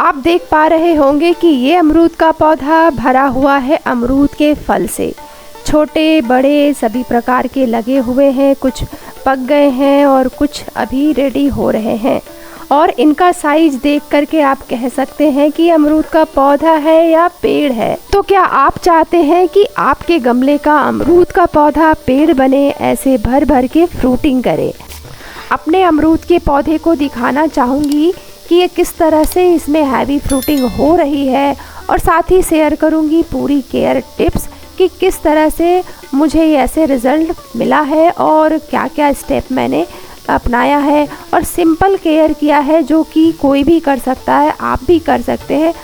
आप देख पा रहे होंगे कि ये अमरूद का पौधा भरा हुआ है अमरूद के फल से। छोटे बड़े सभी प्रकार के लगे हुए हैं, कुछ पक गए हैं और कुछ अभी रेडी हो रहे हैं। और इनका साइज देख करके आप कह सकते हैं कि अमरूद का पौधा है या पेड़ है। तो क्या आप चाहते हैं कि आपके गमले का अमरूद का पौधा पेड़ बने, ऐसे भर भर के फ्रूटिंग करे? अपने अमरूद के पौधे को दिखाना चाहूँगी कि ये किस तरह से इसमें हैवी फ्रूटिंग हो रही है, और साथ ही शेयर करूँगी पूरी केयर टिप्स कि किस तरह से मुझे ये ऐसे रिज़ल्ट मिला है और क्या क्या स्टेप मैंने अपनाया है और सिंपल केयर किया है, जो कि कोई भी कर सकता है, आप भी कर सकते हैं।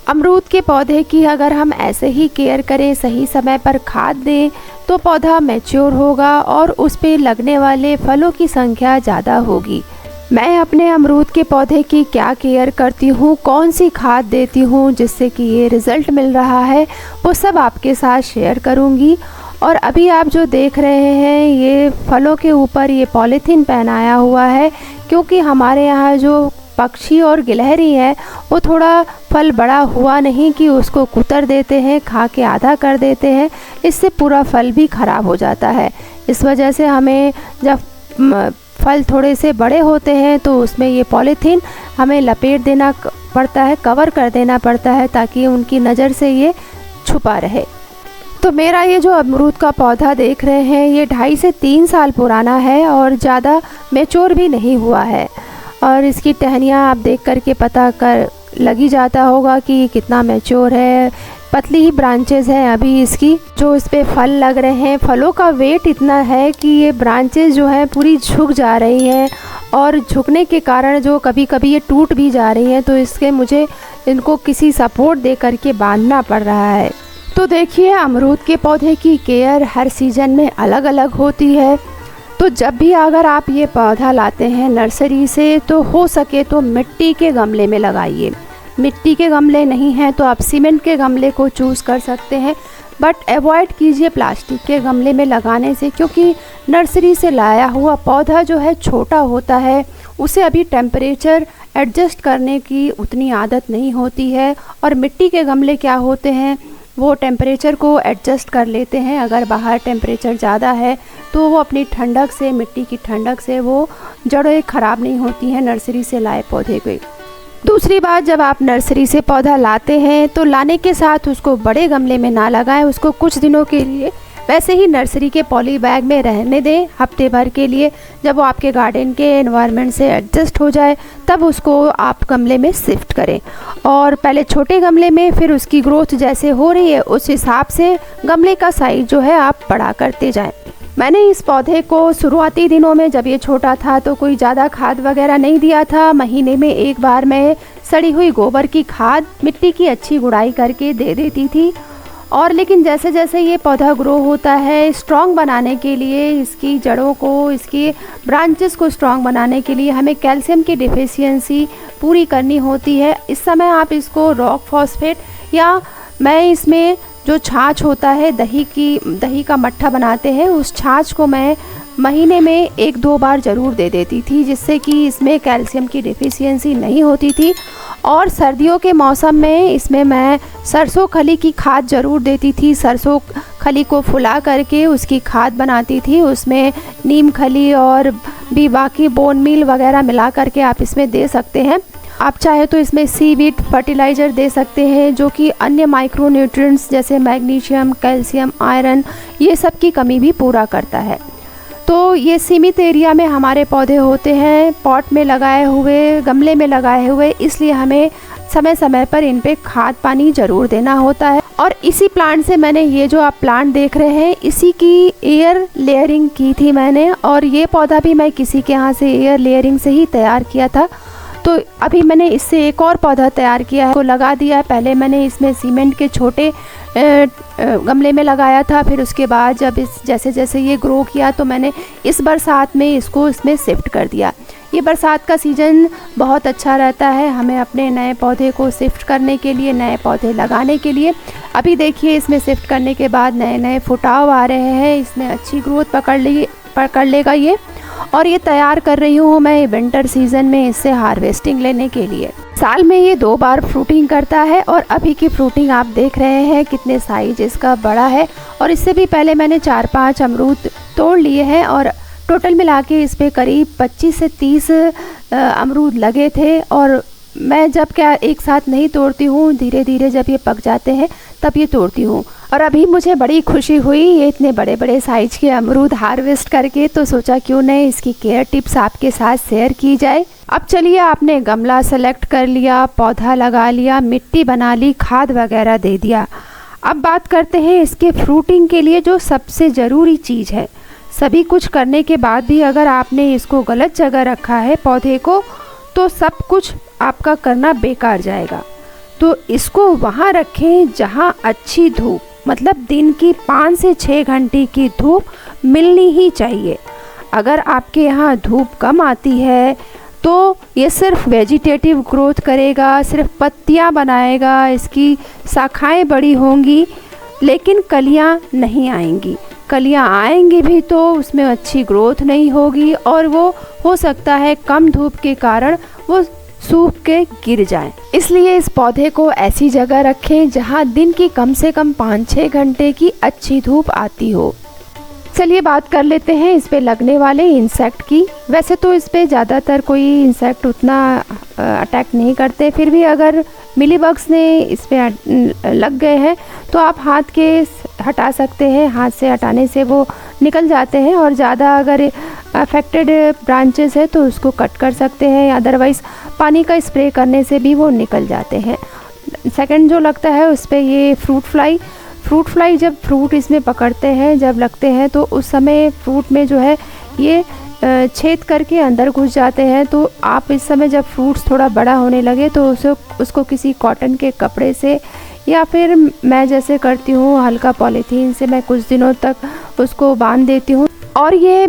अमरूद के पौधे की अगर हम ऐसे ही केयर करें, सही समय पर खाद दें, तो पौधा मैच्योर होगा और उस पे लगने वाले फलों की संख्या ज़्यादा होगी। मैं अपने अमरूद के पौधे की क्या केयर करती हूँ, कौन सी खाद देती हूँ जिससे कि ये रिज़ल्ट मिल रहा है, वो सब आपके साथ शेयर करूँगी। और अभी आप जो देख रहे हैं, ये फलों के ऊपर ये पॉलीथीन पहनाया हुआ है, क्योंकि हमारे यहाँ जो पक्षी और गिलहरी है वो थोड़ा फल बड़ा हुआ नहीं कि उसको कुतर देते हैं, खा के आधा कर देते हैं, इससे पूरा फल भी ख़राब हो जाता है। इस वजह से हमें जब फल थोड़े से बड़े होते हैं तो उसमें ये पॉलीथीन हमें लपेट देना पड़ता है, कवर कर देना पड़ता है, ताकि उनकी नज़र से ये छुपा रहे। तो मेरा ये जो अमरूद का पौधा देख रहे हैं, ये 2.5 से 3 साल पुराना है और ज़्यादा मैच्योर भी नहीं हुआ है। और इसकी टहनियाँ आप देख करके पता कर लगी जाता होगा कि कितना मैच्योर है। पतली ही ब्रांचेस हैं अभी इसकी, जो इस पे फल लग रहे हैं। फलों का वेट इतना है कि ये ब्रांचेस जो हैं पूरी झुक जा रही हैं, और झुकने के कारण जो कभी कभी ये टूट भी जा रही हैं, तो इसके मुझे इनको किसी सपोर्ट दे करके बांधना पड़ रहा है। तो देखिए, अमरूद के पौधे की केयर हर सीज़न में अलग अलग होती है। तो जब भी अगर आप ये पौधा लाते हैं नर्सरी से, तो हो सके तो मिट्टी के गमले में लगाइए। मिट्टी के गमले नहीं हैं तो आप सीमेंट के गमले को चूज़ कर सकते हैं, बट अवॉइड कीजिए प्लास्टिक के गमले में लगाने से, क्योंकि नर्सरी से लाया हुआ पौधा जो है छोटा होता है, उसे अभी टेम्परेचर एडजस्ट करने की उतनी आदत नहीं होती है। और मिट्टी के गमले क्या होते हैं, वो टेम्परेचर को एडजस्ट कर लेते हैं। अगर बाहर टेम्परेचर ज़्यादा है तो वो अपनी ठंडक से, मिट्टी की ठंडक से वो जड़ें ख़राब नहीं होती हैं नर्सरी से लाए पौधे की। दूसरी बात, जब आप नर्सरी से पौधा लाते हैं तो लाने के साथ उसको बड़े गमले में ना लगाएं, उसको कुछ दिनों के लिए वैसे ही नर्सरी के पॉली बैग में रहने दें, हफ्ते भर के लिए। जब वो आपके गार्डन के एनवायरनमेंट से एडजस्ट हो जाए, तब उसको आप गमले में शिफ्ट करें। और पहले छोटे गमले में, फिर उसकी ग्रोथ जैसे हो रही है उस हिसाब से गमले का साइज़ जो है आप बड़ा करते जाएं। मैंने इस पौधे को शुरुआती दिनों में, जब ये छोटा था, तो कोई ज़्यादा खाद वगैरह नहीं दिया था। महीने में एक बार मैं सड़ी हुई गोबर की खाद मिट्टी की अच्छी गुड़ाई करके दे देती थी। और लेकिन जैसे जैसे ये पौधा ग्रो होता है, स्ट्रॉन्ग बनाने के लिए, इसकी जड़ों को, इसकी ब्रांचेस को स्ट्रॉन्ग बनाने के लिए हमें कैल्शियम की डिफिशियंसी पूरी करनी होती है। इस समय आप इसको रॉक फॉस्फेट, या मैं इसमें जो छाछ होता है, दही का मट्ठा बनाते हैं, उस छाछ को मैं महीने में 1-2 बार ज़रूर दे देती थी, जिससे कि इसमें कैल्शियम की डिफिशियंसी नहीं होती थी। और सर्दियों के मौसम में इसमें मैं सरसों खली की खाद ज़रूर देती थी। सरसों खली को फुला करके उसकी खाद बनाती थी, उसमें नीम खली और भी बाकी बोन मील वगैरह मिला करके आप इसमें दे सकते हैं। आप चाहे तो इसमें सीवीड फर्टिलाइज़र दे सकते हैं, जो कि अन्य माइक्रो न्यूट्रिएंट्स जैसे मैग्नीशियम, कैल्शियम, आयरन, ये सब की कमी भी पूरा करता है। तो ये सीमित एरिया में हमारे पौधे होते हैं, पॉट में लगाए हुए, गमले में लगाए हुए, इसलिए हमें समय समय पर इन पे खाद पानी ज़रूर देना होता है। और इसी प्लांट से मैंने, ये जो आप प्लांट देख रहे हैं, इसी की एयर लेयरिंग की थी मैंने। और ये पौधा भी मैं किसी के यहाँ से एयर लेयरिंग से ही तैयार किया था। तो अभी मैंने इससे एक और पौधा तैयार किया है, को लगा दिया है। पहले मैंने इसमें सीमेंट के छोटे गमले में लगाया था, फिर उसके बाद जब जैसे जैसे ये ग्रो किया, तो मैंने इस बरसात में इसको इसमें शिफ्ट कर दिया। ये बरसात का सीज़न बहुत अच्छा रहता है हमें अपने नए पौधे को शिफ्ट करने के लिए, नए पौधे लगाने के लिए। अभी देखिए, इसमें शिफ्ट करने के बाद नए नए फुटाव आ रहे हैं, इसने अच्छी ग्रोथ पकड़ लेगा ये। और ये तैयार कर रही हूँ मैं विंटर सीज़न में इससे हार्वेस्टिंग लेने के लिए। साल में ये 2 बार फ्रूटिंग करता है और अभी की फ्रूटिंग आप देख रहे हैं कितने साइज इसका बड़ा है। और इससे भी पहले मैंने 4-5 अमरूद तोड़ लिए हैं और टोटल मिला के इस पे करीब 25 से 30 अमरूद लगे थे। और मैं जब क्या एक साथ नहीं तोड़ती हूँ, धीरे धीरे जब ये पक जाते हैं तब ये तोड़ती हूँ। और अभी मुझे बड़ी खुशी हुई ये इतने बड़े बड़े साइज के अमरूद हार्वेस्ट करके, तो सोचा क्यों नहीं इसकी केयर टिप्स आपके साथ शेयर की जाए। अब चलिए, आपने गमला सेलेक्ट कर लिया, पौधा लगा लिया, मिट्टी बना ली, खाद वगैरह दे दिया। अब बात करते हैं इसके फ्रूटिंग के लिए जो सबसे ज़रूरी चीज़ है। सभी कुछ करने के बाद भी अगर आपने इसको गलत जगह रखा है पौधे को, तो सब कुछ आपका करना बेकार जाएगा। तो इसको वहाँ रखें जहाँ अच्छी धूप, मतलब दिन की 5 से 6 घंटे की धूप मिलनी ही चाहिए। अगर आपके यहाँ धूप कम आती है तो ये सिर्फ वेजिटेटिव ग्रोथ करेगा, सिर्फ पत्तियाँ बनाएगा, इसकी शाखाएं बड़ी होंगी लेकिन कलियाँ नहीं आएंगी। कलियाँ आएंगी भी तो उसमें अच्छी ग्रोथ नहीं होगी और वो हो सकता है कम धूप के कारण वो सूख के गिर जाए। इसलिए इस पौधे को ऐसी जगह रखें जहाँ दिन की कम से कम 5-6 घंटे की अच्छी धूप आती हो। चलिए बात कर लेते हैं इस पे लगने वाले इंसेक्ट की। वैसे तो इस पे ज़्यादातर कोई इंसेक्ट उतना अटैक नहीं करते, फिर भी अगर मिलीबग्स ने इस पे लग गए हैं तो आप हाथ के हटा सकते हैं। हाथ से हटाने से वो निकल जाते हैं और ज़्यादा अगर अफेक्टेड ब्रांचेस है तो उसको कट कर सकते हैं, अदरवाइज़ पानी का स्प्रे करने से भी वो निकल जाते हैं। सेकंड जो लगता है उस पर ये फ्रूट फ्लाई जब फ्रूट इसमें पकड़ते हैं, जब लगते हैं तो उस समय फ्रूट में जो है ये छेद करके अंदर घुस जाते हैं। तो आप इस समय जब फ्रूट्स थोड़ा बड़ा होने लगे तो उसको किसी कॉटन के कपड़े से या फिर मैं जैसे करती हूँ हल्का पॉलीथीन से मैं कुछ दिनों तक उसको बांध देती हूँ। और ये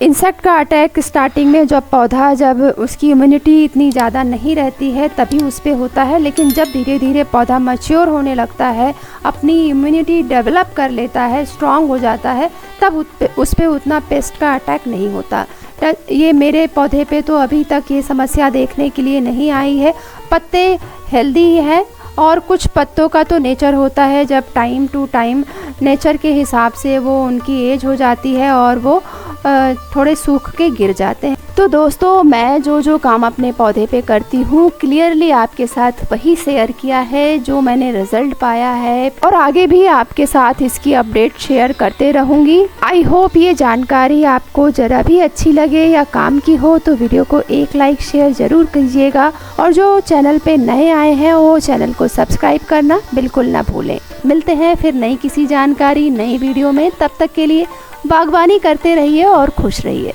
इंसेक्ट का अटैक स्टार्टिंग में जब उसकी इम्यूनिटी इतनी ज़्यादा नहीं रहती है तभी उस पर होता है, लेकिन जब धीरे धीरे पौधा मैच्योर होने लगता है, अपनी इम्यूनिटी डेवलप कर लेता है, स्ट्रांग हो जाता है, तब उस पर उतना पेस्ट का अटैक नहीं होता। ये मेरे पौधे पे तो अभी तक ये समस्या देखने के लिए नहीं आई है। पत्ते हेल्दी है और कुछ पत्तों का तो नेचर होता है, जब टाइम टू टाइम नेचर के हिसाब से वो उनकी एज हो जाती है और वो थोड़े सूख के गिर जाते हैं। तो दोस्तों, मैं जो काम अपने पौधे पे करती हूँ क्लियरली आपके साथ वही शेयर किया है जो मैंने रिजल्ट पाया है, और आगे भी आपके साथ इसकी अपडेट शेयर करते रहूँगी। आई होप ये जानकारी आपको ज़रा भी अच्छी लगे या काम की हो तो वीडियो को एक लाइक शेयर ज़रूर कीजिएगा, और जो चैनल पे नए आए हैं वो चैनल को सब्सक्राइब करना बिल्कुल ना भूलें। मिलते हैं फिर नई किसी जानकारी नई वीडियो में, तब तक के लिए बागवानी करते रहिए और खुश रहिए।